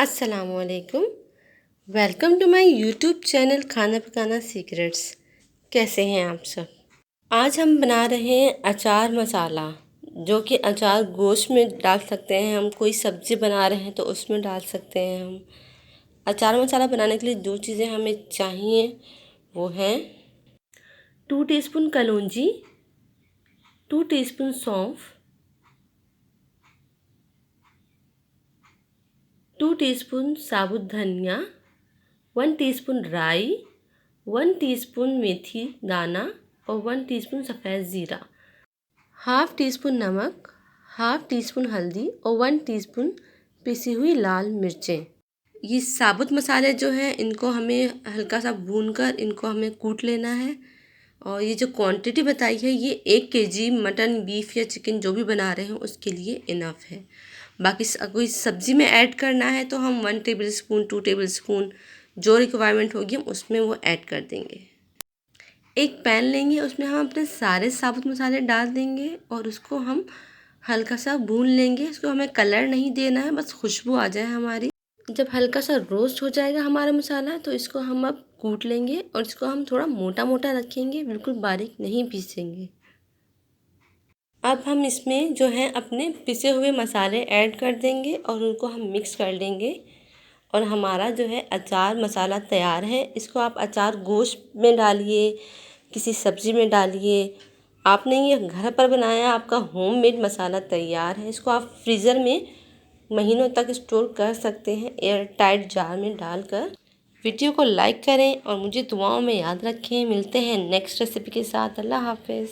अस्सलामुअलैकुम। Welcome to my YouTube channel खाना पकाना सीक्रेट्स। कैसे हैं आप सब? आज हम बना रहे हैं अचार मसाला, जो कि अचार गोश्त में डाल सकते हैं हम, कोई सब्ज़ी बना रहे हैं तो उसमें डाल सकते हैं हम। अचार मसाला बनाने के लिए जो चीज़ें हमें चाहिए वो हैं 2 टीस्पून कलौंजी, 2 टीस्पून सौंफ, 2 टीस्पून साबुत धनिया, 1 टीस्पून राई, 1 टीस्पून मेथी दाना और 1 टीस्पून सफ़ेद ज़ीरा, हाफ़ टी स्पून नमक, हाफ़ टी स्पून हल्दी और 1 टीस्पून पिसी हुई लाल मिर्चें। ये साबुत मसाले जो हैं इनको हमें हल्का सा भूनकर इनको हमें कूट लेना है। और ये जो क्वांटिटी बताई है ये 1 केजी मटन, बीफ या चिकन जो भी बना रहे हैं उसके लिए इनफ है। बाकी कोई सब्ज़ी में ऐड करना है तो हम 1 टेबल स्पून, 2 टेबल स्पून जो रिक्वायरमेंट होगी हम उसमें वो ऐड कर देंगे। एक पैन लेंगे, उसमें हम अपने सारे साबुत मसाले डाल देंगे और उसको हम हल्का सा भून लेंगे। इसको हमें कलर नहीं देना है, बस खुशबू आ जाए हमारी। जब हल्का सा रोस्ट हो जाएगा हमारा मसाला तो इसको हम अब कूट लेंगे और इसको हम थोड़ा मोटा मोटा रखेंगे, बिल्कुल बारीक नहीं पीसेंगे। अब हम इसमें जो है अपने पिसे हुए मसाले ऐड कर देंगे और उनको हम मिक्स कर लेंगे और हमारा जो है अचार मसाला तैयार है। इसको आप अचार गोश्त में डालिए, किसी सब्ज़ी में डालिए। आपने ये घर पर बनाया, आपका होममेड मसाला तैयार है। इसको आप फ्रीज़र में महीनों तक स्टोर कर सकते हैं एयर टाइट जार में डालकर। वीडियो को लाइक करें और मुझे दुआओं में याद रखें। मिलते हैं नेक्स्ट रेसिपी के साथ। अल्लाह हाफ़िज़।